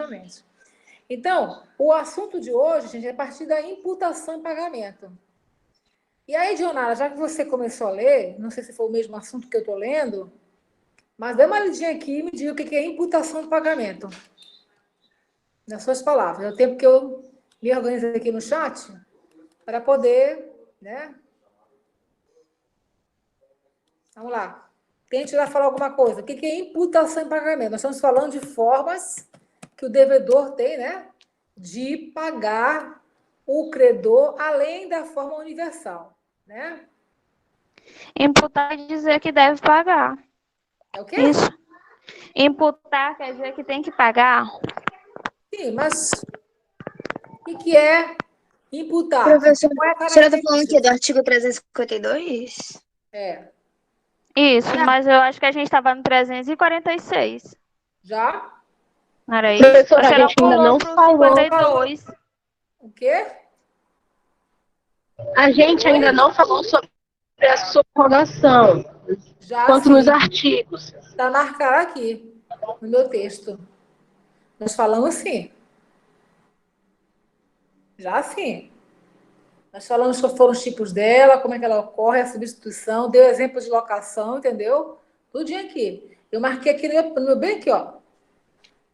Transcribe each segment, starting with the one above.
justamente. Então, o assunto de hoje, gente, é a partir da imputação e pagamento. E aí, Dionara, já que você começou a ler, não sei se foi o mesmo assunto que eu estou lendo, mas dê uma lidinha aqui e me diga o que é imputação e pagamento. Nas suas palavras. É o tempo que eu me organizei aqui no chat para poder, né? Vamos lá. Tente lá falar alguma coisa. O que é imputação e pagamento? Nós estamos falando de formas que o devedor tem, né? De pagar o credor além da forma universal, né? Imputar quer dizer que deve pagar. É o quê? Isso. Imputar quer dizer que tem que pagar. Sim, mas o que é imputar? Professor, Qual é a a senhora está falando característica? aqui do artigo 352? É. Isso, mas eu acho que a gente estava no 346. Já? Não era isso? Professora, A a gente ainda pulou não pro falou. 52. O quê? A gente Oi? ainda não falou sobre a subrogação, Já quanto sim. nos artigos. Está marcado aqui no meu texto. Nós falamos sim. Já sim. Nós falamos quais foram os tipos dela, como é que ela ocorre, a substituição, deu exemplo de locação, entendeu? Tudinho aqui. Eu marquei aqui no meu bem aqui, ó.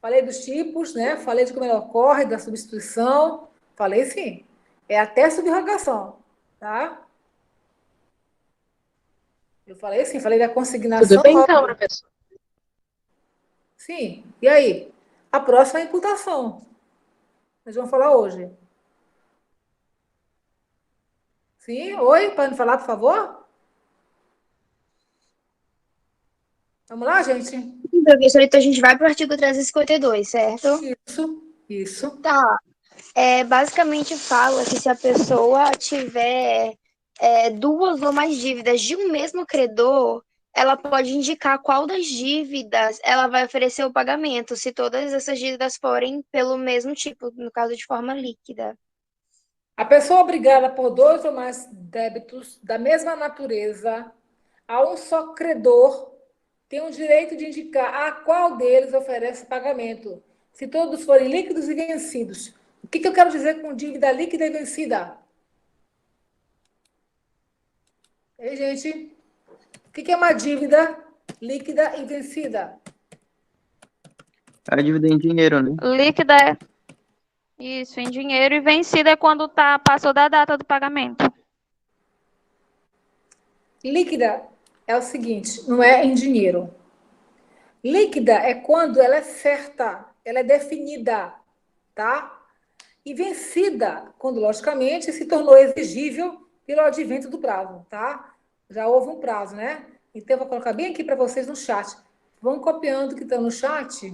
Falei dos tipos, né? Falei de como ela ocorre, da substituição. Falei sim. É até subrogação, tá? Eu falei sim, falei da consignação. Tudo bem então, professor? Sim. E aí? A próxima é a imputação. Nós vamos falar hoje. Sim? Oi? Pode me falar, por favor? Vamos lá, gente? Professor, então a gente vai para o artigo 352, certo? Isso. Tá. Basicamente fala que se a pessoa tiver duas ou mais dívidas de um mesmo credor, ela pode indicar qual das dívidas ela vai oferecer o pagamento, se todas essas dívidas forem pelo mesmo tipo, no caso de forma líquida. A pessoa obrigada por dois ou mais débitos da mesma natureza a um só credor tem o direito de indicar a qual deles oferece pagamento, se todos forem líquidos e vencidos. O que eu quero dizer com dívida líquida e vencida? Ei, gente, o que é uma dívida líquida e vencida? A dívida em dinheiro, né? Líquida é isso, em dinheiro, e vencida é quando passou da data do pagamento. Líquida é o seguinte, não é em dinheiro. Líquida é quando ela é certa, ela é definida, tá? E vencida, quando, logicamente, se tornou exigível pelo advento do prazo, tá? Já houve um prazo, né? Então, eu vou colocar bem aqui para vocês no chat. Vão copiando o que está no chat.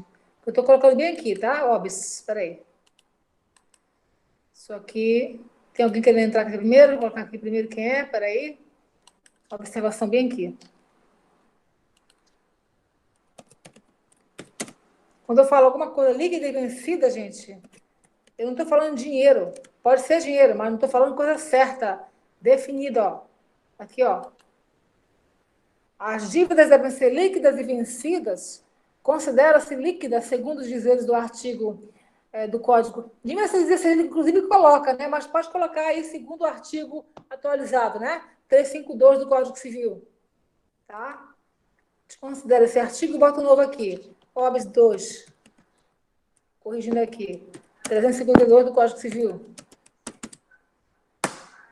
Eu estou colocando bem aqui, tá? Óbvio, espera aí. Isso aqui... Tem alguém querendo entrar aqui primeiro? Vou colocar aqui primeiro quem é, espera aí. Observação bem aqui. Quando eu falo alguma coisa líquida e vencida, gente, eu não estou falando de dinheiro. Pode ser dinheiro, mas não estou falando coisa certa, definida, ó. Aqui, ó. As dívidas devem ser líquidas e vencidas. Considera-se líquida, segundo os dizeres do artigo do Código. De 1916, inclusive, coloca, né? Mas pode colocar aí segundo o artigo atualizado, né? 352 do Código Civil. Tá? Considera esse artigo e bota um novo aqui. OBS 2. Corrigindo aqui. 352 do Código Civil.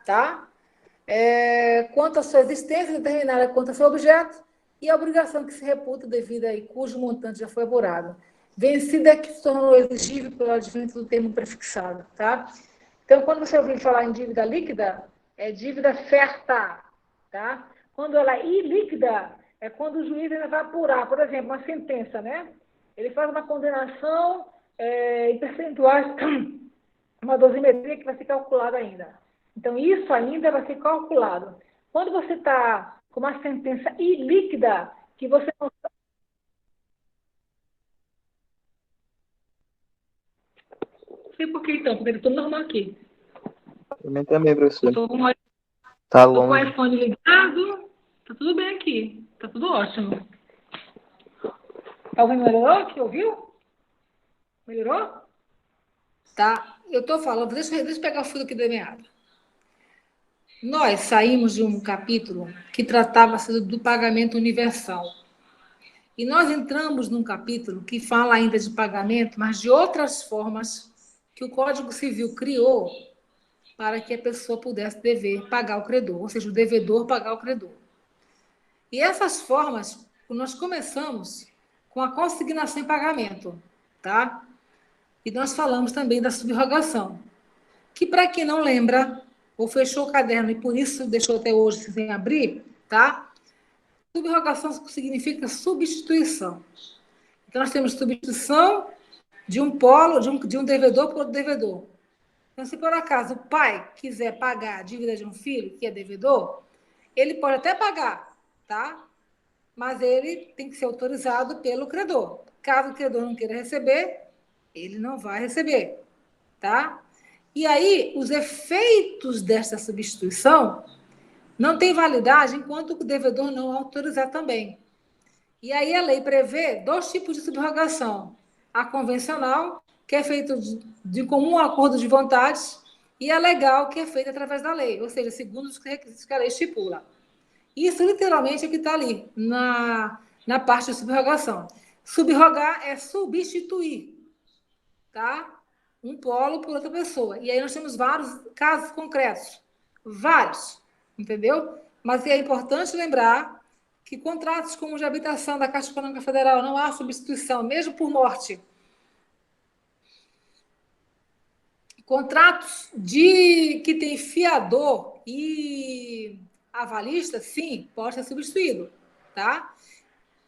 Tá? Quanto à sua existência, determinada quanto ao seu objeto e a obrigação que se reputa devida e cujo montante já foi elaborado. Vencida é que se tornou exigível pelo advento do termo prefixado. Tá? Então, quando você ouvir falar em dívida líquida, é dívida certa. Tá? Quando ela é ilíquida, é quando o juiz ainda vai apurar, por exemplo, uma sentença, né? Ele faz uma condenação em percentuais, uma dosimetria que vai ser calculada ainda. Então, isso ainda vai ser calculado. Quando você está com uma sentença ilíquida, que você não... Não sei por que, então, porque eu estou normal aqui. Eu também, professor. Estou com Tá o longe. iPhone ligado, está tudo bem aqui. Está tudo ótimo. Está ouvindo melhor que ouviu? Melhorou? Tá? Eu estou falando, deixa eu pegar o fio aqui da meada. Nós saímos de um capítulo que tratava-se do pagamento universal. E nós entramos num capítulo que fala ainda de pagamento, mas de outras formas que o Código Civil criou para que a pessoa pudesse dever pagar o credor, ou seja, o devedor pagar o credor. E essas formas, nós começamos com a consignação em pagamento, tá? E nós falamos também da subrogação, que para quem não lembra, ou fechou o caderno e por isso deixou até hoje sem abrir, tá? Subrogação significa substituição. Então, nós temos substituição de um polo, de um devedor por outro devedor. Então, se por acaso o pai quiser pagar a dívida de um filho que é devedor, ele pode até pagar, tá? Mas ele tem que ser autorizado pelo credor. Caso o credor não queira receber, ele não vai receber, tá? E aí, os efeitos dessa substituição não têm validade enquanto o devedor não autorizar também. E aí a lei prevê 2 tipos de subrogação. A convencional, que é feita de comum acordo de vontades, e a legal, que é feita através da lei, ou seja, segundo os requisitos que a lei estipula. Isso, literalmente, é o que está ali, na parte de subrogação. Subrogar é substituir, tá? Um polo por outra pessoa. E aí nós temos vários casos concretos. Vários, entendeu? Mas é importante lembrar que contratos como de habitação da Caixa Econômica Federal não há substituição, mesmo por morte. Contratos que tem fiador e avalista, sim, pode ser substituído, tá?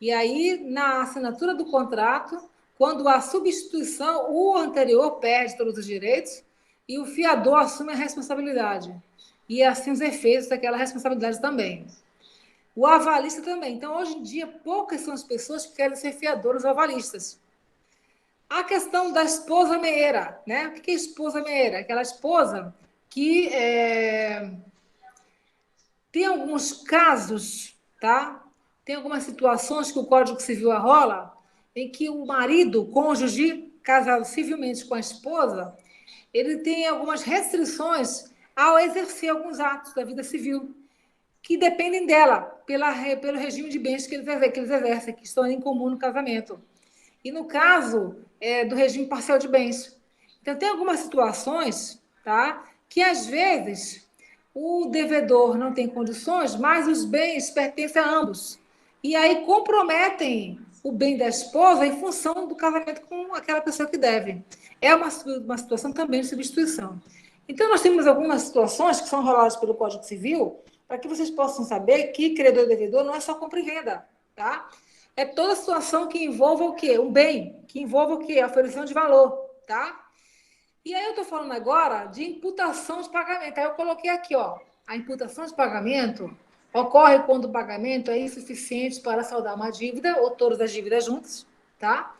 E aí, na assinatura do contrato, quando há substituição, o anterior perde todos os direitos e o fiador assume a responsabilidade. E assim os efeitos daquela responsabilidade também. O avalista também. Então, hoje em dia, poucas são as pessoas que querem ser fiadores ou avalistas. A questão da esposa meeira, né? O que é esposa meeira? Aquela esposa que tem alguns casos, tá? Tem algumas situações que o Código Civil arrola em que o marido, o cônjuge, casado civilmente com a esposa, ele tem algumas restrições ao exercer alguns atos da vida civil que dependem dela, pelo regime de bens que eles exercem, que estão em comum no casamento. E no caso do regime parcial de bens. Então, tem algumas situações, tá, que às vezes o devedor não tem condições, mas os bens pertencem a ambos. E aí comprometem o bem da esposa em função do casamento com aquela pessoa que deve. É uma situação também de substituição. Então, nós temos algumas situações que são roladas pelo Código Civil para que vocês possam saber que credor e devedor não é só compra e venda, tá? É toda situação que envolva o quê? Um bem, que envolva o quê? A aferição de valor, tá? E aí eu estou falando agora de imputação de pagamento. Aí eu coloquei aqui, ó, a imputação de pagamento ocorre quando o pagamento é insuficiente para saldar uma dívida ou todas as dívidas juntas, tá?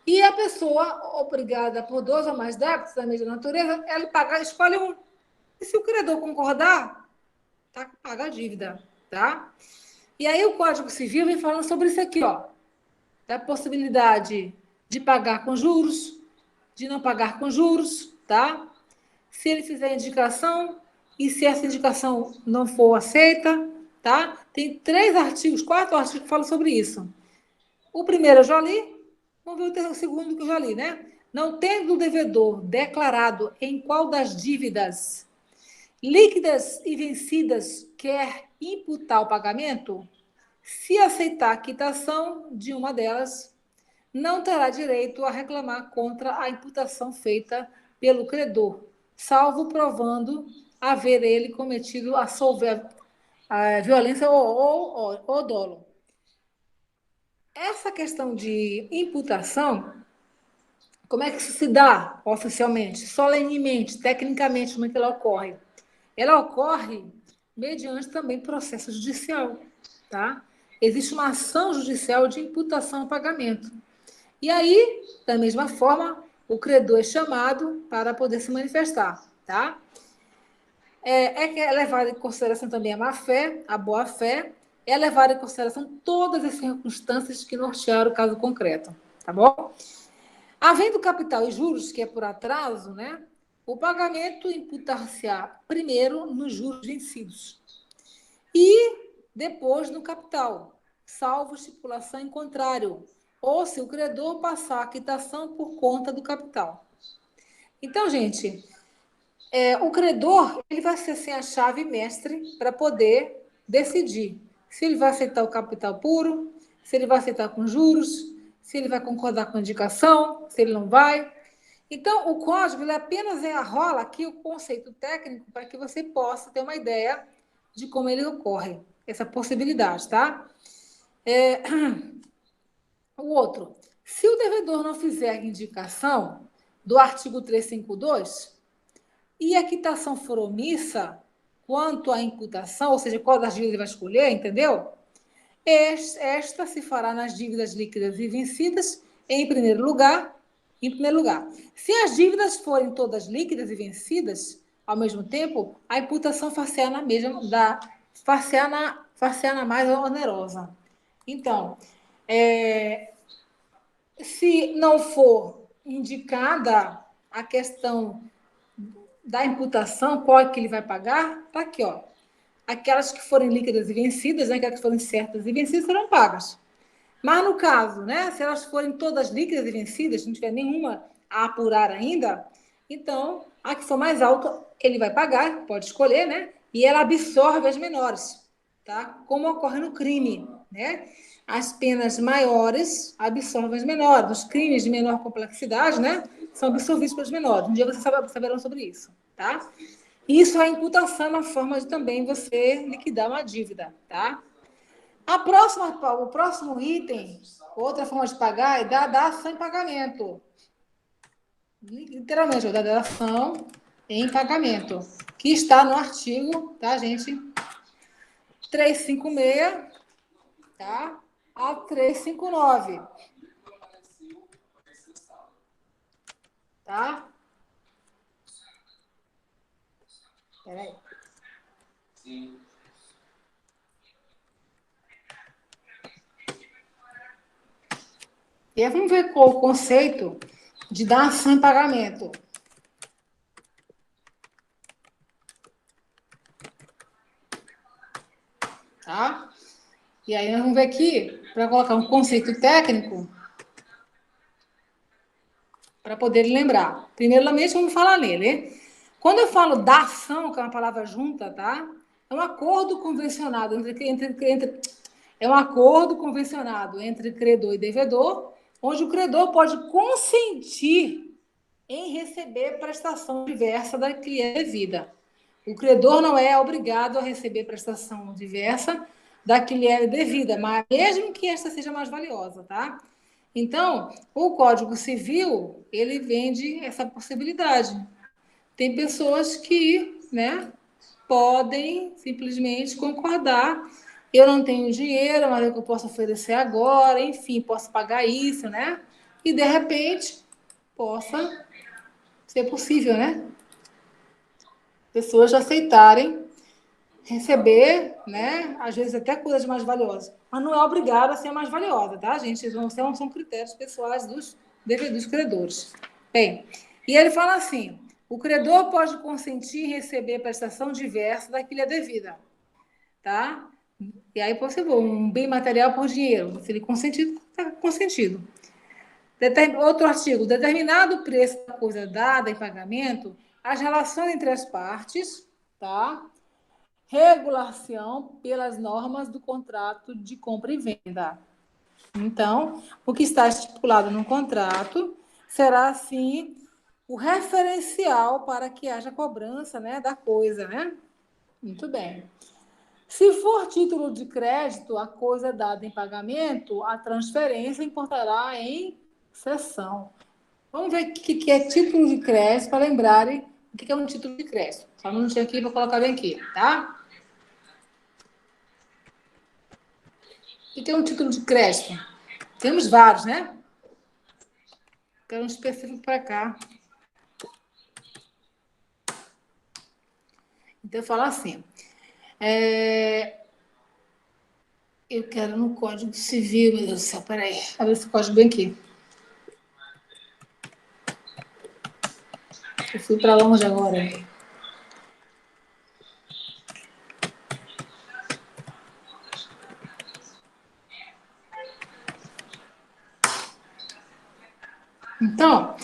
E a pessoa, obrigada por 2 ou mais débitos da mesma natureza, ela escolhe um. E se o credor concordar, tá, paga a dívida, tá? E aí o Código Civil vem falando sobre isso aqui, ó, da possibilidade de pagar com juros, de não pagar com juros, tá? Se ele fizer indicação e se essa indicação não for aceita, tá? Tem 4 artigos que falam sobre isso. O primeiro eu já li, vamos ver o segundo que eu já li, né? Não tendo o devedor declarado em qual das dívidas líquidas e vencidas quer imputar o pagamento, se aceitar a quitação de uma delas, não terá direito a reclamar contra a imputação feita pelo credor, salvo provando haver ele cometido a violência ou dolo. Essa questão de imputação, como é que isso se dá oficialmente, solenemente, tecnicamente, como é que ela ocorre? Ela ocorre mediante também processo judicial, tá? Existe uma ação judicial de imputação ao pagamento. E aí, da mesma forma, o credor é chamado para poder se manifestar, tá? É levada em consideração também a má-fé, a boa-fé, é levada em consideração todas as circunstâncias que nortearam o caso concreto, tá bom? Havendo capital e juros, que é por atraso, né? O pagamento imputar-se-á primeiro nos juros vencidos e depois no capital, salvo estipulação em contrário, ou se o credor passar a quitação por conta do capital. Então, gente, o credor ele vai ser assim, a chave mestre para poder decidir se ele vai aceitar o capital puro, se ele vai aceitar com juros, se ele vai concordar com a indicação, se ele não vai. Então, o código ele apenas arrola aqui o conceito técnico para que você possa ter uma ideia de como ele ocorre, essa possibilidade, tá? O outro, se o devedor não fizer a indicação do artigo 352 e a quitação for omissa quanto à imputação, ou seja, qual das dívidas ele vai escolher, entendeu? Esta se fará nas dívidas líquidas e vencidas em primeiro lugar. Se as dívidas forem todas líquidas e vencidas ao mesmo tempo, a imputação far-se-á na mesma, far-se-á na mais onerosa. Então, se não for indicada a questão da imputação, qual é que ele vai pagar, está aqui, ó. Aquelas que forem líquidas e vencidas, né, aquelas que forem certas e vencidas, serão pagas. Mas no caso, né, se elas forem todas líquidas e vencidas, não tiver nenhuma a apurar ainda, então a que for mais alta ele vai pagar, pode escolher, né? E ela absorve as menores, tá? Como ocorre no crime, né? As penas maiores absorvem as menores. Os crimes de menor complexidade, né, são absorvidos pelos menores. Um dia vocês saberão sobre isso, tá? Isso é a imputação, uma forma de também você liquidar uma dívida, tá? O próximo item, outra forma de pagar, é da ação em pagamento. Literalmente, da dação em pagamento, que está no artigo, tá, gente? 356, tá? A 359. Tá? Peraí. Sim. E aí vamos ver qual o conceito de dação em pagamento. Tá? E aí nós vamos ver aqui, para colocar um conceito técnico, para poder lembrar. Primeiramente, vamos falar nele. Quando eu falo dação, que é uma palavra junta, tá? É um acordo convencionado é um acordo convencionado entre credor e devedor, onde o credor pode consentir em receber prestação diversa da que é devida. O credor não é obrigado a receber prestação diversa da que lhe é devida, mas mesmo que esta seja mais valiosa, tá? Então, o Código Civil, ele vende essa possibilidade. Tem pessoas que, né, podem simplesmente concordar. Eu não tenho dinheiro, mas eu posso oferecer agora, enfim, posso pagar isso, né? E, de repente, possa ser possível, né? Pessoas aceitarem receber, né? Às vezes até coisas mais valiosas. Mas não é obrigado a ser mais valiosa, tá, gente? Não são critérios pessoais dos credores. Bem, e ele fala assim: o credor pode consentir em receber prestação diversa da que lhe é devida, tá? E aí, você vê um bem material por dinheiro. Se ele consentir, está consentido. Outro artigo, determinado o preço da coisa dada em pagamento, as relações entre as partes, tá? Regulação pelas normas do contrato de compra e venda. Então, o que está estipulado no contrato será, assim, o referencial para que haja cobrança, né, da coisa, né? Muito bem. Se for título de crédito, a coisa dada em pagamento, a transferência importará em cessão. Vamos ver o que é título de crédito, para lembrarem o que é um título de crédito. Só um minutinho aqui para colocar bem aqui, tá? O que é um título de crédito? Temos vários, né? Quero um específico para cá. Então, eu falo assim. Eu quero no Código Civil, meu Deus do céu, peraí. Olha esse código bem aqui. Eu fui para longe agora. Então,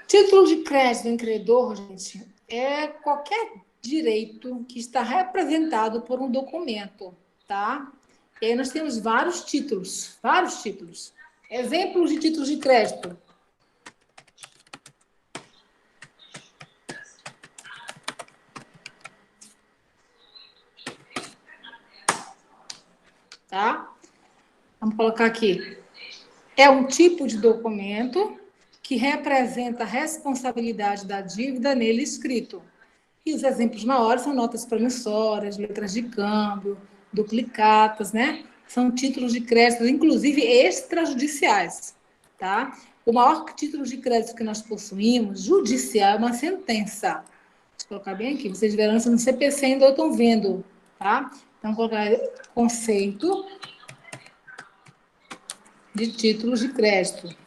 título de crédito em credor, gente, é qualquer direito que está representado por um documento, tá? E aí nós temos vários títulos, vários títulos. Exemplos de títulos de crédito. Tá? Vamos colocar aqui. É um tipo de documento que representa a responsabilidade da dívida nele escrito. E os exemplos maiores são notas promissórias, letras de câmbio, duplicatas, né? São títulos de crédito, inclusive extrajudiciais, tá? O maior título de crédito que nós possuímos, judicial, é uma sentença. Deixa eu colocar bem aqui. Vocês verão isso no CPC, ainda estão vendo, tá? Então, vou colocar conceito de títulos de crédito.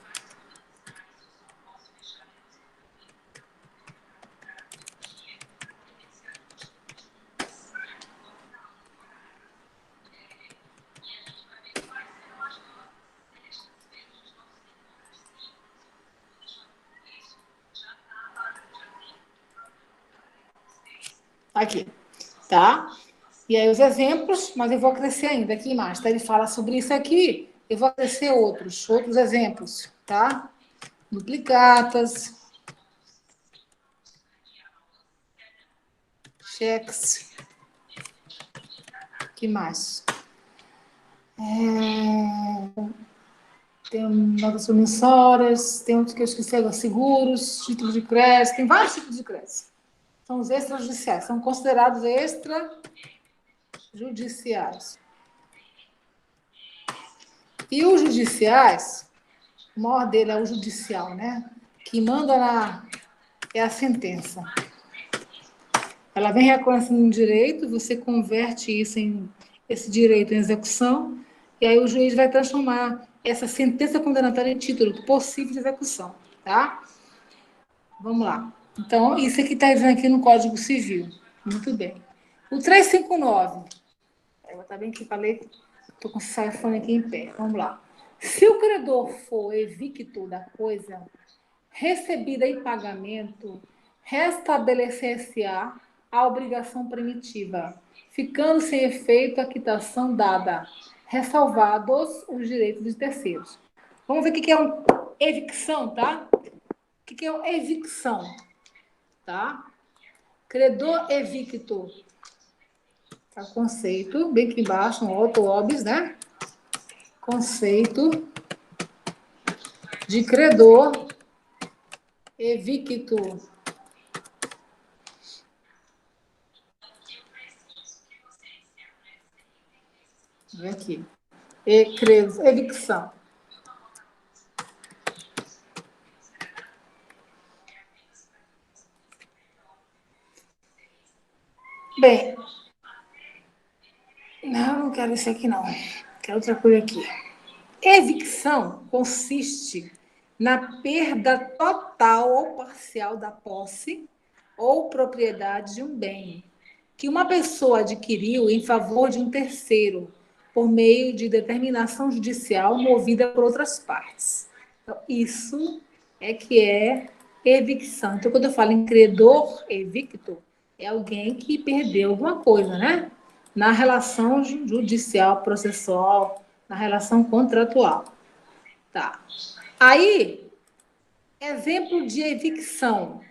Aqui, tá? E aí os exemplos, mas eu vou crescer ainda aqui mais, tá? Ele fala sobre isso aqui, eu vou crescer outros exemplos, tá? Duplicatas, cheques, que mais? Tem notas promissórias, tem outros que eu esqueci agora, seguros, títulos de crédito, tem vários tipos de crédito. São os extrajudiciais, são considerados extrajudiciais. E os judiciais, o maior dele é o judicial, né? Que manda é a sentença. Ela vem reconhecendo um direito, você converte esse direito em execução, e aí o juiz vai transformar essa sentença condenatória em título possível de execução, tá? Vamos lá. Então, isso aqui está dizendo aqui no Código Civil. Muito bem. O 359. Eu vou botar bem aqui, falei, estou com o telefone aqui em pé. Vamos lá. Se o credor for evicto da coisa, recebida em pagamento, restabelecer-se-á a obrigação primitiva, ficando sem efeito a quitação dada, ressalvados os direitos de terceiros. Vamos ver o que é uma evicção, tá? O que é uma evicção? Tá? Credor evicto. Tá, conceito, bem aqui embaixo, um auto-obis, né? Conceito de credor evicto. Vem aqui. Evicção. Bem, não quero isso aqui, não. Quero outra coisa aqui. Evicção consiste na perda total ou parcial da posse ou propriedade de um bem que uma pessoa adquiriu em favor de um terceiro, por meio de determinação judicial movida por outras partes. Então, isso é que é evicção. Então, quando eu falo em credor evicto, é alguém que perdeu alguma coisa, né? Na relação judicial, processual, na relação contratual. Tá. Aí, exemplo de evicção.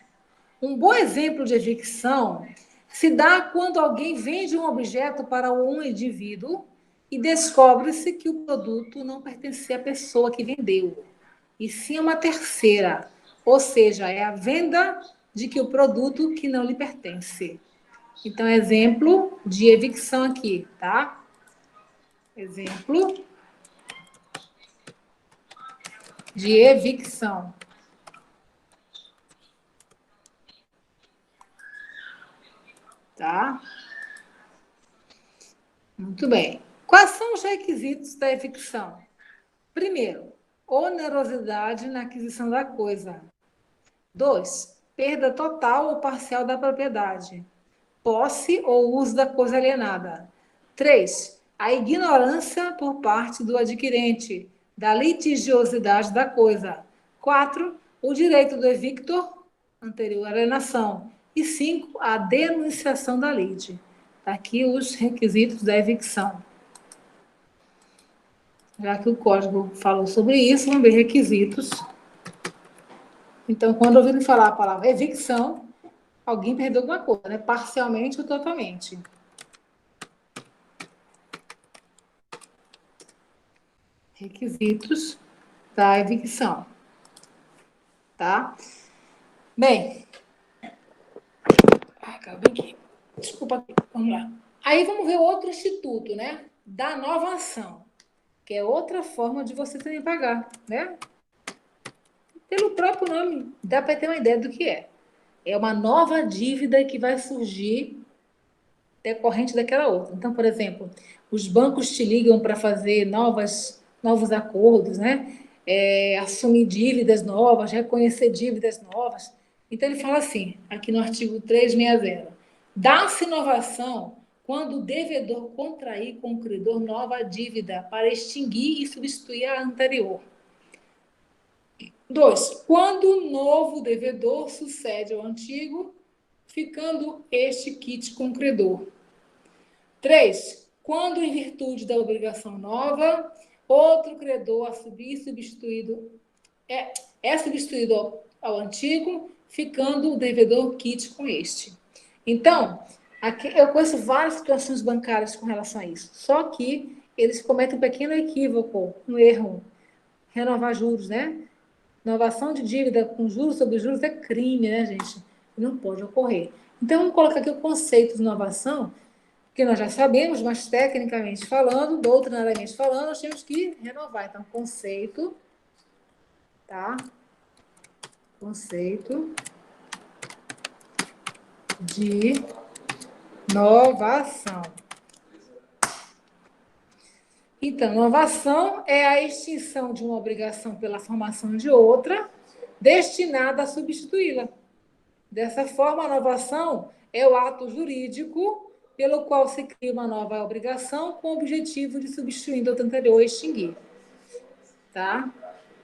Um bom exemplo de evicção se dá quando alguém vende um objeto para um indivíduo e descobre-se que o produto não pertencia à pessoa que vendeu, e sim a uma terceira. Ou seja, é a venda de que o produto que não lhe pertence. Então, exemplo de evicção aqui, tá? Exemplo de evicção. Tá? Muito bem. Quais são os requisitos da evicção? Primeiro, onerosidade na aquisição da coisa. 2, perda total ou parcial da propriedade. Posse ou uso da coisa alienada. 3. A ignorância por parte do adquirente da litigiosidade da coisa. 4. O direito do evictor anterior à alienação. E 5. A denunciação da lide. Tá aqui os requisitos da evicção. Já que o código falou sobre isso, vamos ver requisitos. Então, quando ouvirem falar a palavra evicção, alguém perdeu alguma coisa, né? Parcialmente ou totalmente. Requisitos da evicção. Tá? Bem. Acabei aqui. Desculpa aqui. Vamos lá. Aí vamos ver outro instituto, né? Da novação, que é outra forma de você também pagar, né? Pelo próprio nome, dá para ter uma ideia do que é. É uma nova dívida que vai surgir decorrente daquela outra. Então, por exemplo, os bancos te ligam para fazer novos acordos, né? Assumir dívidas novas, reconhecer dívidas novas. Então, ele fala assim, aqui no artigo 360, dá-se inovação quando o devedor contrair com o credor nova dívida para extinguir e substituir a anterior. 2. Quando o novo devedor sucede ao antigo, ficando este quite com o credor. 3. Quando, em virtude da obrigação nova, outro credor a subir substituído é substituído ao antigo, ficando o devedor quite com este. Então, aqui eu conheço várias situações bancárias com relação a isso. Só que eles cometem um pequeno equívoco, um erro. Renovar juros, né? Inovação de dívida com juros sobre juros é crime, né, gente? Não pode ocorrer. Então, vamos colocar aqui o conceito de inovação, que nós já sabemos, mas tecnicamente falando, doutrinariamente falando, nós temos que renovar. Então, conceito, tá? Conceito de inovação. Então, inovação é a extinção de uma obrigação pela formação de outra, destinada a substituí-la. Dessa forma, a inovação é o ato jurídico pelo qual se cria uma nova obrigação com o objetivo de substituir a outra anterior e extinguir. Tá?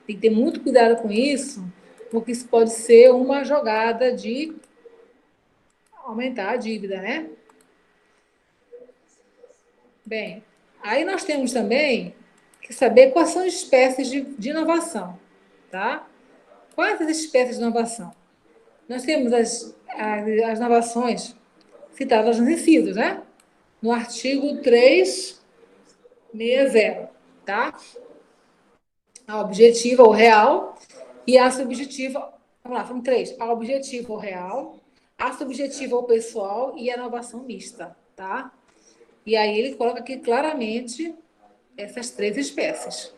Tem que ter muito cuidado com isso, porque isso pode ser uma jogada de aumentar a dívida, né? Bem, aí nós temos também que saber quais são as espécies de inovação, tá? Quais as espécies de inovação? Nós temos as inovações citadas nos incisos, né? No artigo 360, tá? A objetiva ou real e a subjetiva. Vamos lá, vamos 3. A objetiva ou real, a subjetiva ou pessoal e a inovação mista, tá? E aí ele coloca aqui claramente essas 3 espécies,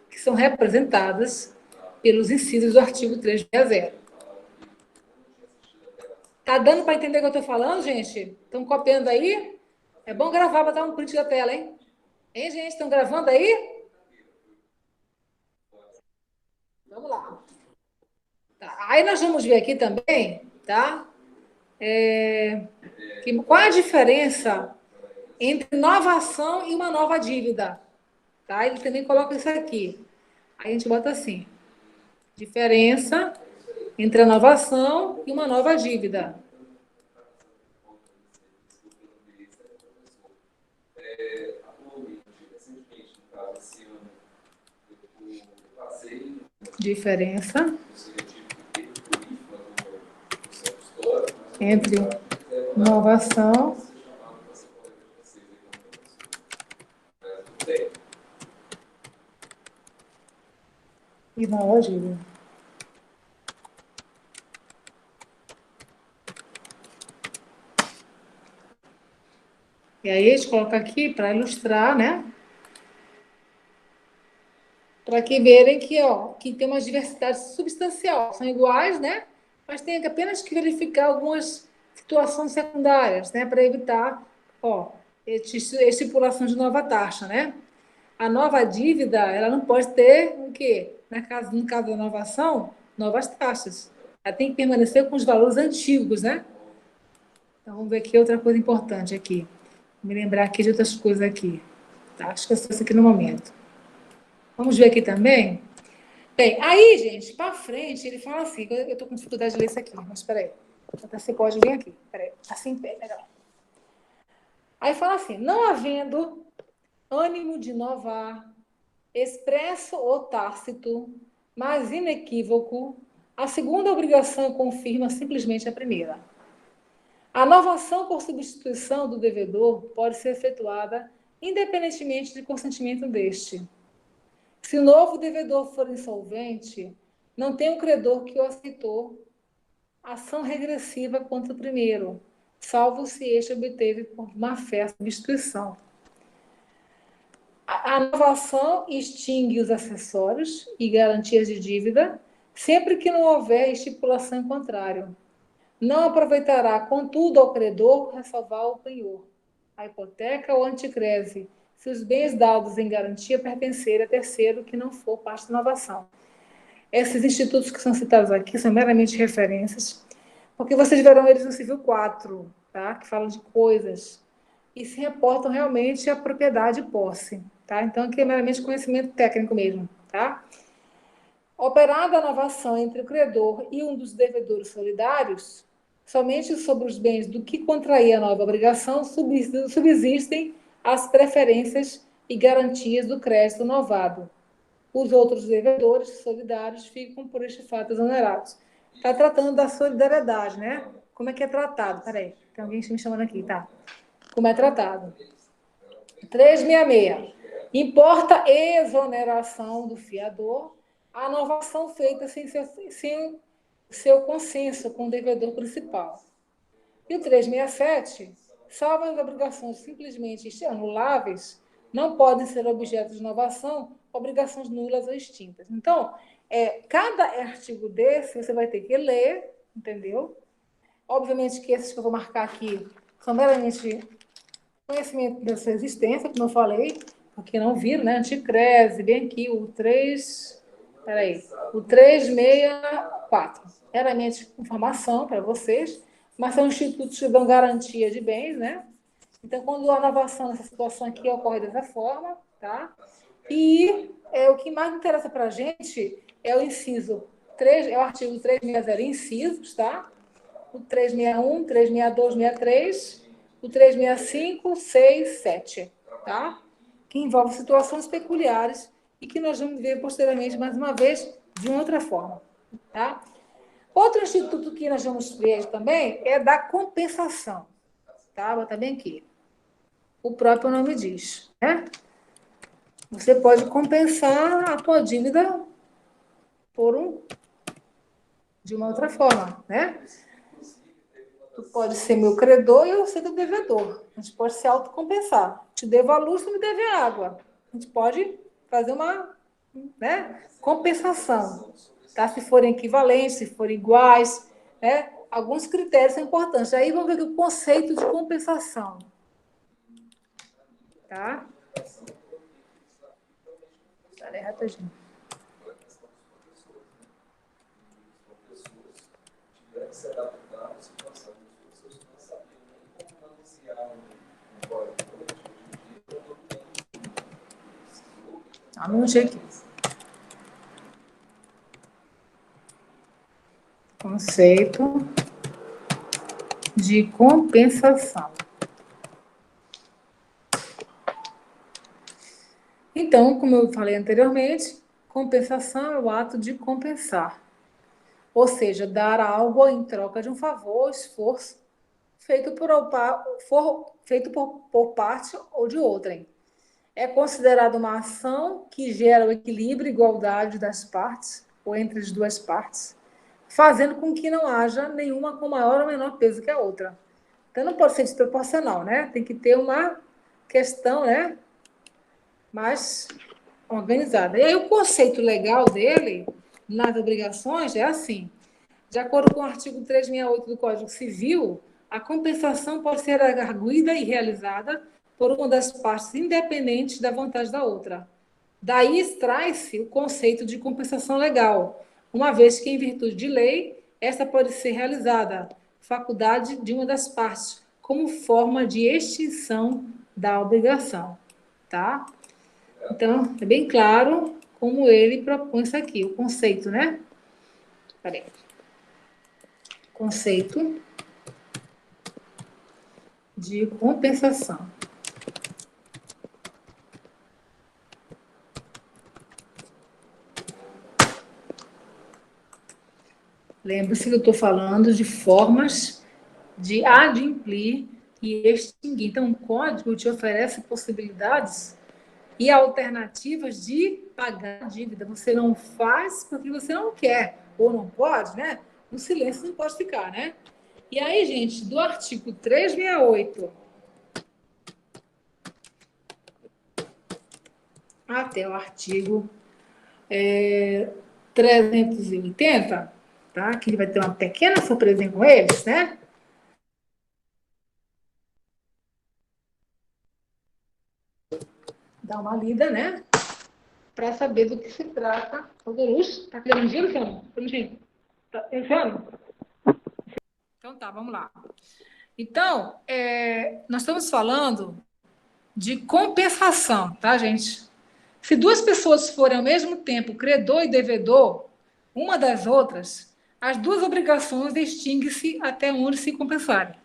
que são representadas pelos incisos do artigo 360. Tá dando para entender o que eu estou falando, gente? Estão copiando aí? É bom gravar para dar um print da tela, hein? Hein, gente? Estão gravando aí? Vamos lá. Tá. Aí nós vamos ver aqui também, tá? Qual a diferença entre inovação e uma nova dívida? Tá? Ele também coloca isso aqui. Aí a gente bota assim. Diferença entre a inovação e uma nova dívida. Diferença entre inovação e nova dívida. E aí a gente coloca aqui para ilustrar, né? Para que verem que, que tem uma diversidade substancial. São iguais, né? Mas tem apenas que verificar algumas situações secundárias, né? Para evitar, estipulação de nova taxa, né? A nova dívida, ela não pode ter o quê? No caso da inovação, novas taxas. ela tem que permanecer com os valores antigos, né? Então, vamos ver aqui outra coisa importante aqui. Vou me lembrar aqui de outras coisas aqui. Tá? Acho que isso aqui no momento. Vamos ver aqui também. Bem, aí, gente, para frente, ele fala assim, eu estou com dificuldade de ler isso aqui, mas espera aí. Até você pode ler aqui. Espera aí, assim, melhor. Aí fala assim, não havendo ânimo de inovar, expresso ou tácito, mas inequívoco, a segunda obrigação confirma simplesmente a primeira. A novação por substituição do devedor pode ser efetuada independentemente de consentimento deste. Se o novo devedor for insolvente, não tem um credor que o aceitou ação regressiva contra o primeiro, salvo se este obteve por má-fé a substituição. A novação extingue os acessórios e garantias de dívida, sempre que não houver estipulação em contrário. Não aproveitará, contudo, ao credor ressalvar o penhor, a hipoteca ou anticrese, se os bens dados em garantia pertencerem a terceiro que não for parte da inovação. Esses institutos que são citados aqui são meramente referências, porque vocês verão eles no civil 4, tá? Que falam de coisas, e se reportam realmente à propriedade e posse. Tá? Então, aqui é meramente conhecimento técnico mesmo. Tá? Operada a novação entre o credor e um dos devedores solidários, somente sobre os bens do que contraía a nova obrigação subsistem as preferências e garantias do crédito novado. Os outros devedores solidários ficam, por este fato, exonerados. Está tratando da solidariedade, né? Como é que é tratado? Peraí, tem alguém me chamando aqui, tá? Como é tratado? 366. Importa exoneração do fiador a novação feita sem seu consenso com o devedor principal. E o 367, salvo as obrigações simplesmente anuláveis, não podem ser objeto de inovação obrigações nulas ou extintas. Então, cada artigo desse você vai ter que ler, entendeu? Obviamente que esses que eu vou marcar aqui são meramente conhecimento da sua existência, como eu falei, porque não viram, né? Anticrese, bem aqui, o 364. Meramente informação para vocês, mas são institutos que dão garantia de bens, né? Então, quando a inovação nessa situação aqui ocorre dessa forma, tá? E o que mais interessa para a gente é o inciso 3, é o artigo 360, incisos, tá? O 361, 362, 63, o 365, 6, 7, tá? Que envolve situações peculiares e que nós vamos ver posteriormente, mais uma vez, de uma outra forma, tá? Outro instituto que nós vamos ver também é da compensação, tá? Vou botar bem aqui. O próprio nome diz, né? Você pode compensar a tua dívida de uma outra forma, né? Tu pode ser meu credor e eu ser teu devedor. A gente pode se autocompensar. Te devo a luz, tu me deve a água. A gente pode fazer uma, né, compensação. Tá? Se forem equivalentes, se forem iguais, né? Alguns critérios são importantes. Aí vamos ver o conceito de compensação. Tá? Peraí, rapidinho. Um minutinho aqui. Conceito de compensação. Então, como eu falei anteriormente, compensação é o ato de compensar. Ou seja, dar algo em troca de um favor ou esforço feito por parte ou de outrem. É considerado uma ação que gera o equilíbrio e igualdade das partes, ou entre as duas partes, fazendo com que não haja nenhuma com maior ou menor peso que a outra. Então, não pode ser desproporcional, né? Tem que ter uma questão, né, mais organizada. E aí, o conceito legal dele, nas obrigações, é assim. De acordo com o artigo 368 do Código Civil, a compensação pode ser arguida e realizada por uma das partes independente da vontade da outra. Daí extrai-se o conceito de compensação legal, uma vez que, em virtude de lei, essa pode ser realizada, faculdade de uma das partes, como forma de extinção da obrigação, tá? Então, é bem claro como ele propõe isso aqui, o conceito, né? Peraí. Conceito de compensação. Lembre-se que eu estou falando de formas de adimplir e extinguir. Então, o código te oferece possibilidades e alternativas de pagar a dívida. Você não faz porque você não quer, ou não pode, né? No silêncio não pode ficar, né? E aí, gente, do artigo 368 até o artigo 380, tá? Que ele vai ter uma pequena surpresinha com eles, né? Dá uma lida, né? Para saber do que se trata. O Luz, tá querendo vir, Luciano? Tá pensando? Então tá, vamos lá. Então, nós estamos falando de compensação, tá, gente? Se duas pessoas forem ao mesmo tempo credor e devedor, uma das outras, as duas obrigações extinguem-se até onde se compensarem.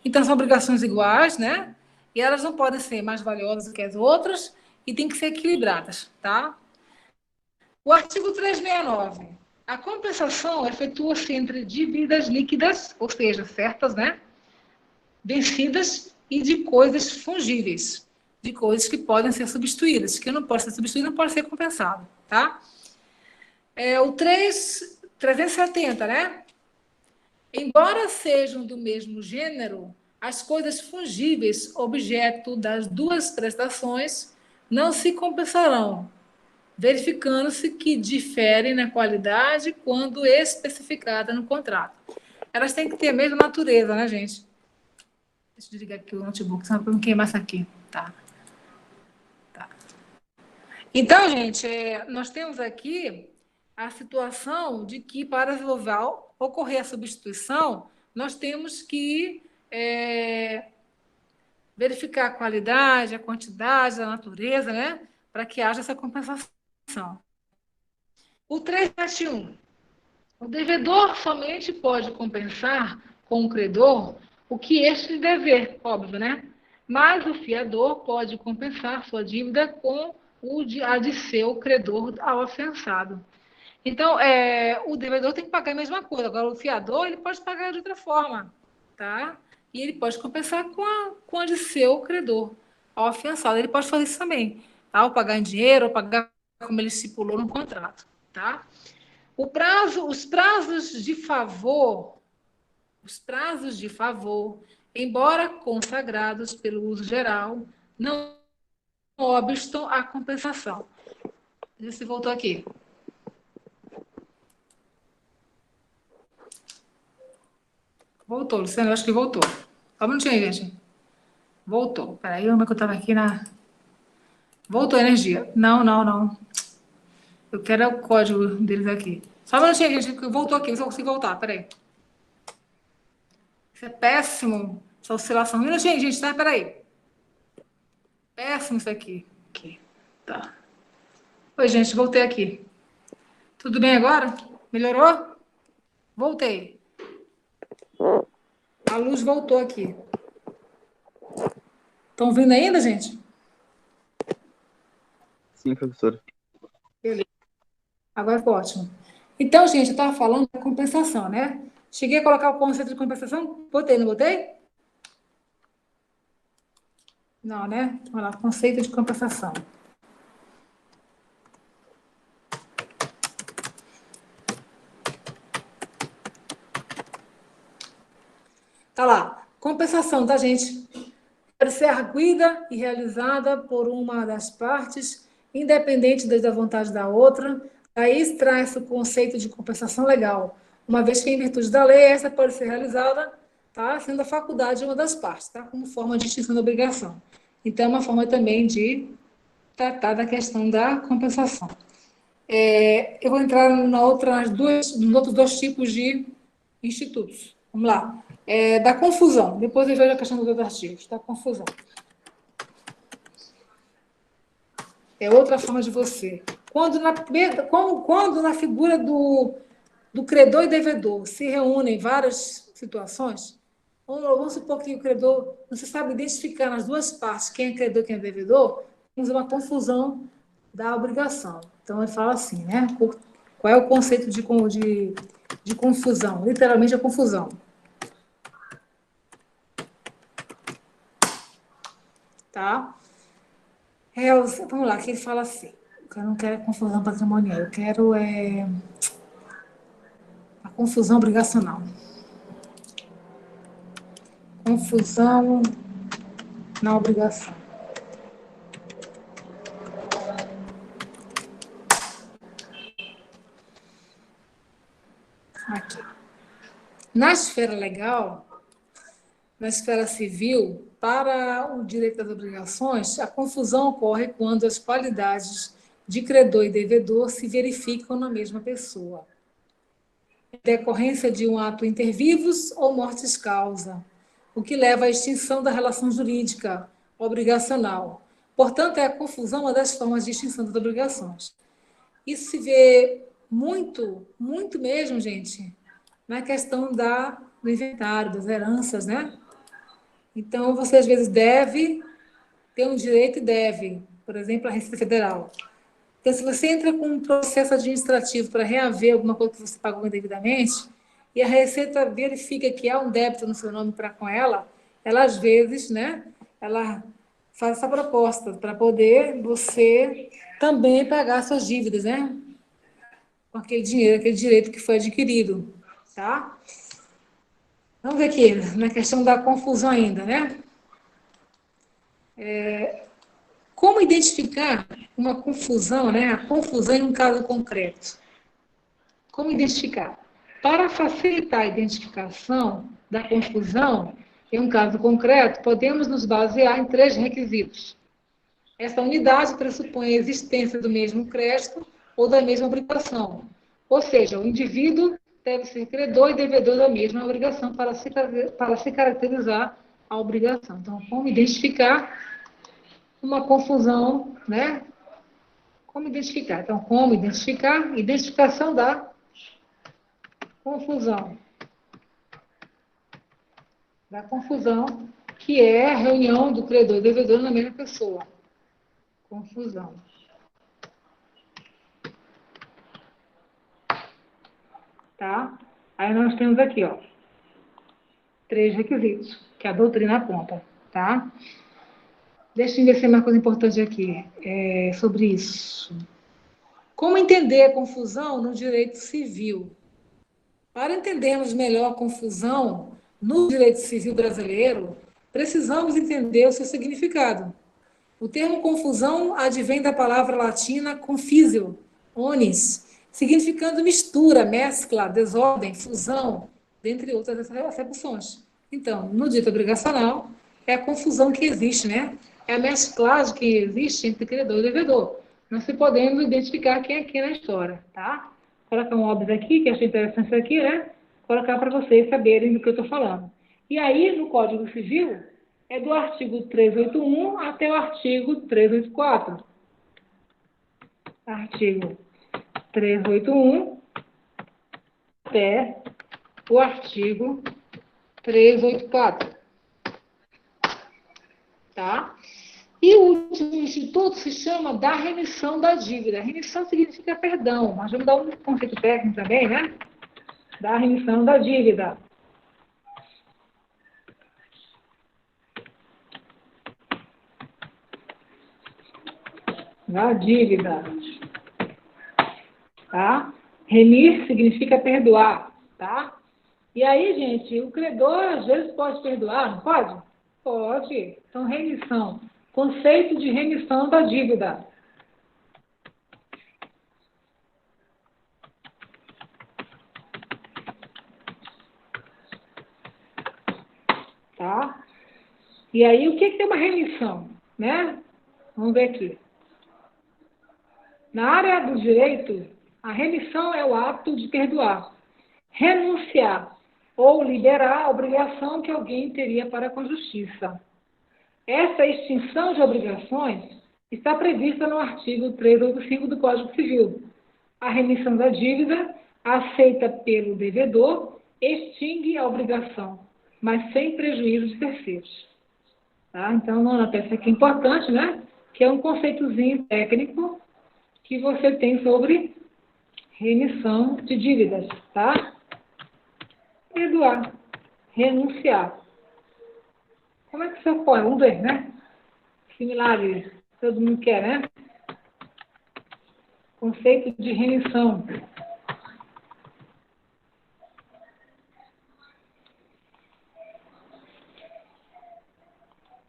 Então, são obrigações iguais, né? E elas não podem ser mais valiosas do que as outras e têm que ser equilibradas, tá? O artigo 369. A compensação efetua-se entre dívidas líquidas, ou seja, certas, né? Vencidas, e de coisas fungíveis, de coisas que podem ser substituídas, que não pode ser substituído, não pode ser compensado, tá? O 370, né? Embora sejam do mesmo gênero, as coisas fungíveis, objeto das duas prestações, não se compensarão, verificando-se que diferem na qualidade quando especificada no contrato. Elas têm que ter a mesma natureza, né, gente? Deixa eu desligar aqui o notebook, senão eu não queimar isso aqui. Tá. Então, gente, nós temos aqui a situação de que, para ocorrer a substituição, nós temos que verificar a qualidade, a quantidade, a natureza, né? Para que haja essa compensação. O 371. O devedor somente pode compensar com o credor o que este dever, óbvio, né? Mas o fiador pode compensar sua dívida com a de seu credor ao ofensado. Então, o devedor tem que pagar a mesma coisa. Agora, o fiador, ele pode pagar de outra forma, tá? E ele pode compensar com a de seu credor ao ofensado. Ele pode fazer isso também, tá? Ou pagar em dinheiro, ou pagar como ele estipulou no contrato, tá? Os prazos de favor, embora consagrados pelo uso geral, não obstam a compensação. Deixa eu ver se voltou aqui. Voltou, Luciano, eu acho que voltou. Só um minutinho aí, gente. Voltou. Peraí, como é que eu estava aqui na... Voltou a energia. Não. Eu quero o código deles aqui. Só um minutinho, gente, que voltou aqui. Eu só consigo voltar, peraí. Isso é péssimo, essa oscilação. Um minutinho, gente, tá? Peraí. Péssimo isso aqui. Tá. Oi, gente, voltei aqui. Tudo bem agora? Melhorou? Voltei. A luz voltou aqui. Estão vendo ainda, gente? Sim, professora. Beleza. Agora ficou ótimo. Então, gente, eu estava falando da compensação, né? Cheguei a colocar o conceito de compensação? Botei, não botei? Não, né? Vamos lá, conceito de compensação. Tá lá. Compensação, tá, gente? Pode ser arguida e realizada por uma das partes, independente da vontade da outra. Daí extrai-se o conceito de compensação legal. Uma vez que, em virtude da lei, essa pode ser realizada, tá, sendo a faculdade de uma das partes, tá, como forma de extinção da obrigação. Então, é uma forma também de tratar da questão da compensação. Eu vou entrar nos outros dois tipos de institutos. Vamos lá. Da confusão. Depois eu vejo a questão dos outros artigos. Da confusão. É outra forma de você. Quando na figura do credor e devedor se reúnem várias situações, vamos supor que o credor não se sabe identificar nas duas partes quem é credor e quem é devedor, temos uma confusão da obrigação. Então, ele fala assim, né? Qual é o conceito de confusão? Literalmente, a confusão. Tá? Vamos lá, que ele fala assim. Eu não quero confusão patrimonial, eu quero a confusão obrigacional. Confusão na obrigação. Aqui. Na esfera legal, na esfera civil, para o direito das obrigações, a confusão ocorre quando as qualidades de credor e devedor se verificam na mesma pessoa. Decorrência de um ato inter vivos ou mortis causa, o que leva à extinção da relação jurídica obrigacional. Portanto, a confusão uma das formas de extinção das obrigações. Isso se vê muito, muito mesmo, gente, na questão do inventário, das heranças, né? Então, você às vezes deve ter um direito e deve, por exemplo, a Receita Federal. Então, se você entra com um processo administrativo para reaver alguma coisa que você pagou indevidamente, e a Receita verifica que há um débito no seu nome para com ela, ela às vezes, né, ela faz essa proposta para poder você também pagar suas dívidas, né? Com aquele dinheiro, aquele direito que foi adquirido, tá? Vamos ver aqui, na questão da confusão ainda, né? Como identificar uma confusão, né? A confusão em um caso concreto. Como identificar? Para facilitar a identificação da confusão em um caso concreto, podemos nos basear em 3 requisitos. Essa unidade pressupõe a existência do mesmo crédito ou da mesma obrigação. Ou seja, o indivíduo deve ser credor e devedor da mesma obrigação para se caracterizar a obrigação. Então, como identificar uma confusão, né? Como identificar? Então, como identificar? Identificação da confusão. Da confusão, que é a reunião do credor e devedor na mesma pessoa. Confusão. Tá? Aí nós temos aqui, ó, 3 requisitos que a doutrina aponta, tá? Deixa eu ver se tem uma coisa importante aqui sobre isso. Como entender a confusão no direito civil? Para entendermos melhor a confusão no direito civil brasileiro, precisamos entender o seu significado. O termo confusão advém da palavra latina confisio, onis, significando mistura, mescla, desordem, fusão, dentre outras acepções. Então, no dito obrigacional, é a confusão que existe, né? É a mesclagem que existe entre credor e devedor. Não se podendo identificar quem é quem na história, tá? Vou colocar um óbvio aqui, que achei interessante isso aqui, né? Colocar para vocês saberem do que eu estou falando. E aí, no Código Civil, é do artigo 381 até o artigo 384. Artigo 381 até o artigo 384. Tá? E o último instituto se chama da remissão da dívida. Remissão significa perdão, mas vamos dar um conceito técnico também, né? Da remissão da dívida. Da dívida. Tá? Remir significa perdoar, tá? E aí, gente, o credor às vezes pode perdoar, não pode? Pode. Então, remissão. Conceito de remissão da dívida. Tá? E aí, o que é uma remissão? Né? Vamos ver aqui. Na área do direito, a remissão é o ato de perdoar, renunciar, ou liberar a obrigação que alguém teria para com a justiça. Essa extinção de obrigações está prevista no artigo 385 do Código Civil. A remissão da dívida, aceita pelo devedor, extingue a obrigação, mas sem prejuízo de terceiros. Tá? Então, nona peça aqui é importante, né? Que é um conceitozinho técnico que você tem sobre remissão de dívidas, tá? Perdoar, renunciar. Como é que você ocorre? Vamos ver, né? Similares, todo mundo quer, né? Conceito de remissão.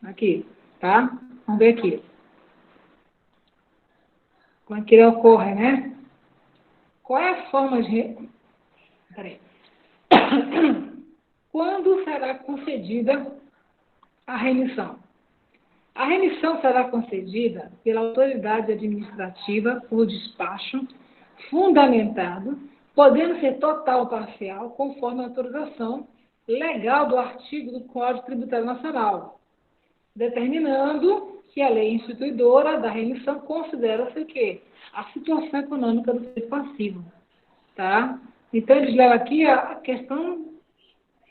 Aqui, tá? Vamos ver aqui. Como é que ele ocorre, né? Qual é a forma de... Peraí. Quando será concedida a remissão? A remissão será concedida pela autoridade administrativa por despacho fundamentado, podendo ser total ou parcial, conforme a autorização legal do artigo do Código Tributário Nacional, determinando que a lei instituidora da remissão considera-se o quê? A situação econômica do sujeito passivo. Tá? Então, eles levam aqui a questão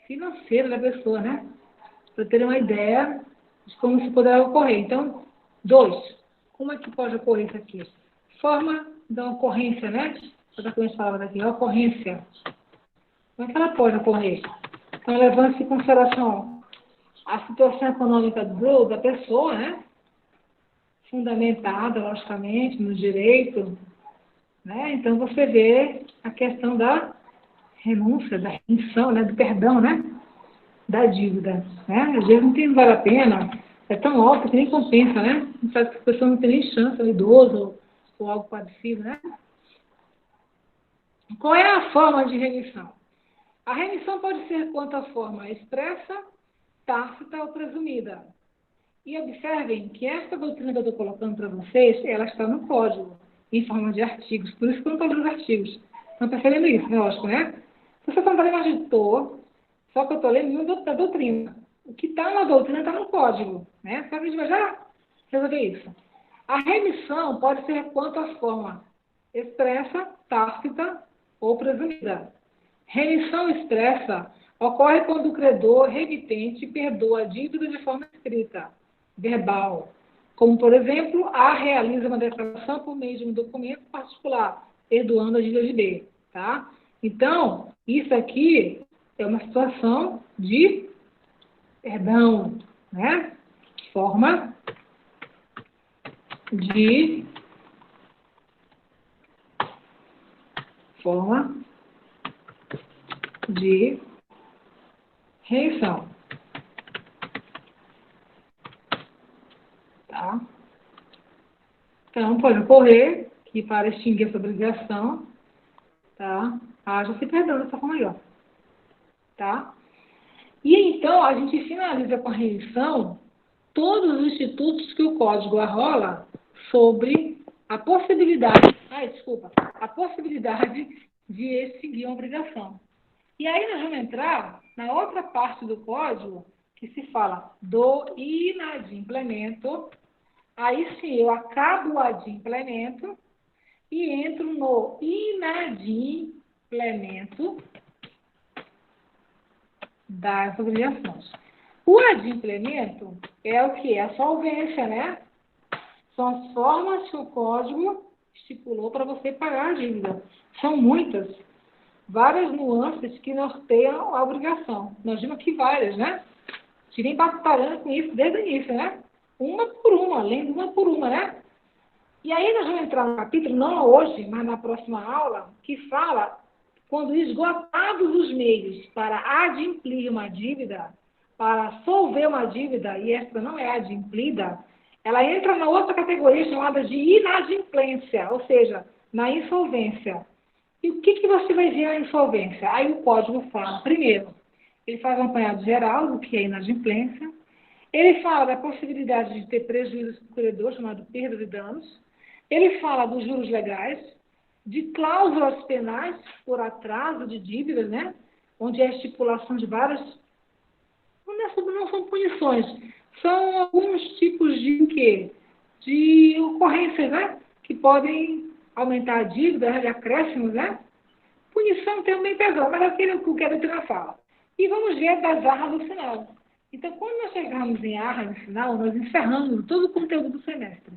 financeira da pessoa, né? Para ter uma ideia de como isso poderá ocorrer. Então, 2. Como é que pode ocorrer isso aqui? Forma da ocorrência, né? Outra coisa que falava daqui, a ocorrência. Como é que ela pode ocorrer? Então, levando-se em consideração a situação econômica da pessoa, né? Fundamentada, logicamente, no direito, né? Então, você vê a questão da renúncia, da remissão, né? Do perdão, né? Da dívida, né? Às vezes não vale a pena, é tão alto que nem compensa, né? Não sabe que a pessoa não tem nem chance, é um idoso ou algo parecido, né? Qual é a forma de remissão? A remissão pode ser quanto à forma expressa, tácita ou presumida. E observem que esta doutrina que eu estou colocando para vocês, ela está no código, em forma de artigos, por isso que eu não estou lendo os artigos. Estão percebendo isso, né? Lógico, né? Se você está lendo um editor, só que eu estou lendo da doutrina. O que está na doutrina está no código, né? Só que a gente vai já resolver isso. A remissão pode ser quanto à forma expressa, tácita ou presumida. Remissão expressa ocorre quando o credor remitente perdoa a dívida de forma escrita, verbal. Como, por exemplo, A realiza uma declaração por meio de um documento particular, perdoando a dívida de B. Tá? Então, isso aqui é uma situação de perdão, né? Forma de remissão. Tá? Então, pode ocorrer que para extinguir essa obrigação, tá? Haja-se perdão dessa forma aí, ó. Tá? E então, a gente finaliza com a remissão todos os institutos que o Código arrola sobre a possibilidade, a possibilidade de extinguir uma obrigação. E aí nós vamos entrar na outra parte do Código, que se fala do inadimplemento. Aí sim, eu acabo o adimplemento e entro no inadimplemento das obrigações. O adimplemento é o que? A solvência, né? São as formas que o Código estipulou para você pagar a dívida. São muitas, várias nuances que norteiam a obrigação. Nós vimos aqui várias, né? A gente vem batalhando com isso desde o início, né? Uma por uma, lendo uma por uma, né? E aí nós vamos entrar no capítulo, não hoje, mas na próxima aula, que fala quando esgotados os meios para adimplir uma dívida, para solver uma dívida, e esta não é adimplida, ela entra na outra categoria chamada de inadimplência, ou seja, na insolvência. E o que você vai ver na insolvência? Aí o Código fala, primeiro, ele faz um apanhado geral do que é inadimplência, ele fala da possibilidade de ter prejuízos para o credor, chamado perdas e danos, ele fala dos juros legais, de cláusulas penais por atraso de dívidas, né? onde é a estipulação de várias... Não são punições, são alguns tipos de quê? De ocorrências, né? Que podem aumentar a dívida, de acréscimos, né? Punição tem um bem pesado, mas é aquilo que eu quero ter na fala. E vamos ver das arras no final. Então, quando nós chegarmos em arras no final, nós encerramos todo o conteúdo do semestre.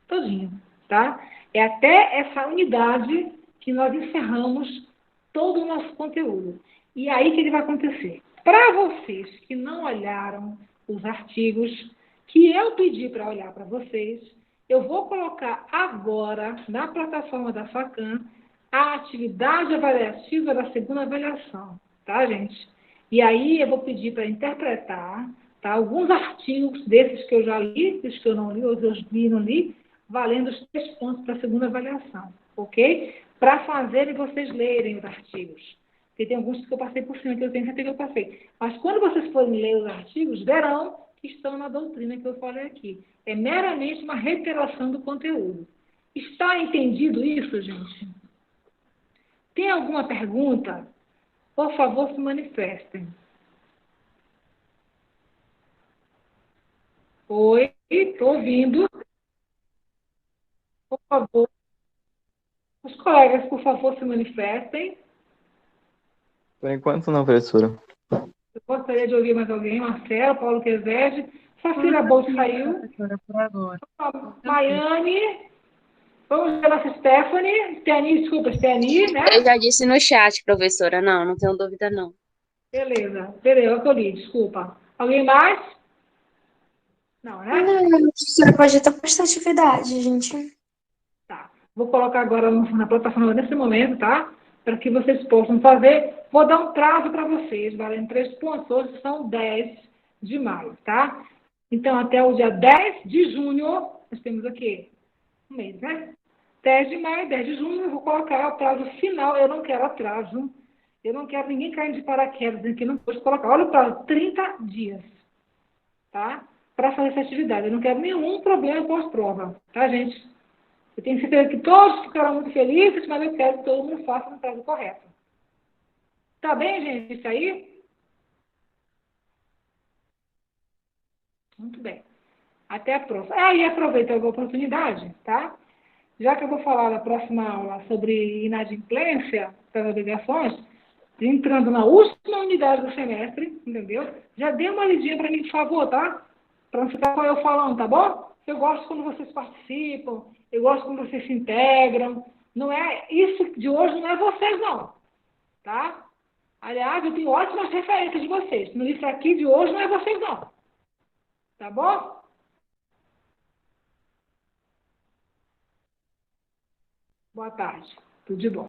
Todinho, tá? É até essa unidade que nós encerramos todo o nosso conteúdo. E aí o que vai acontecer? Para vocês que não olharam os artigos que eu pedi para olhar para vocês, eu vou colocar agora na plataforma da FACAM a atividade avaliativa da segunda avaliação, tá, gente? E aí eu vou pedir para interpretar, tá, alguns artigos desses que eu já li, desses que eu não li, outros eu li e não li, valendo os 3 pontos para a segunda avaliação, ok? Para fazerem vocês lerem os artigos. Porque tem alguns que eu passei por cima, que eu tenho certeza que eu passei. Mas quando vocês forem ler os artigos, verão que estão na doutrina que eu falei aqui. É meramente uma reiteração do conteúdo. Está entendido isso, gente? Tem alguma pergunta? Por favor, se manifestem. Oi, estou ouvindo. Por favor. Os colegas, por favor, se manifestem. Por enquanto não, professora. Eu gostaria de ouvir mais alguém. Marcelo, Paulo Quezede. Safira Bolt saiu. Por agora. Maiane. Vamos ver a nossa Stephanie. Stephanie, né? Eu já disse no chat, professora. Não tenho dúvida, não. Beleza, é o que eu li, desculpa. Alguém mais? Não, né? Não, a professora pode até postar atividade, gente. Tá. Vou colocar agora na plataforma nesse momento, tá? Para que vocês possam fazer. Vou dar um prazo para vocês, valendo 3 pontos. Hoje são 10 de maio, tá? Então, até o dia 10 de junho, nós temos aqui um mês, né? 10 de maio, 10 de junho, eu vou colocar o prazo final. Eu não quero atraso. Eu não quero ninguém caindo de paraquedas aqui, não pode colocar. Olha o prazo, 30 dias, tá? Para fazer essa atividade. Eu não quero nenhum problema pós-prova, tá, gente? Eu tenho certeza que todos ficaram muito felizes, mas eu quero que todo mundo faça no prazo correto. Tá bem, gente? Isso aí? Muito bem. Até a próxima. Aí aproveita a oportunidade, tá? Já que eu vou falar na próxima aula sobre inadimplência das obrigações, entrando na última unidade do semestre, entendeu? Já dê uma lidinha para mim, por favor, tá? Para não ficar só eu falando, tá bom? Eu gosto quando vocês participam, eu gosto quando vocês se integram. Não é isso de hoje, não é vocês, não. Tá? Aliás, eu tenho ótimas referências de vocês. No livro aqui de hoje não é vocês, não. Tá bom? Boa tarde. Tudo de bom.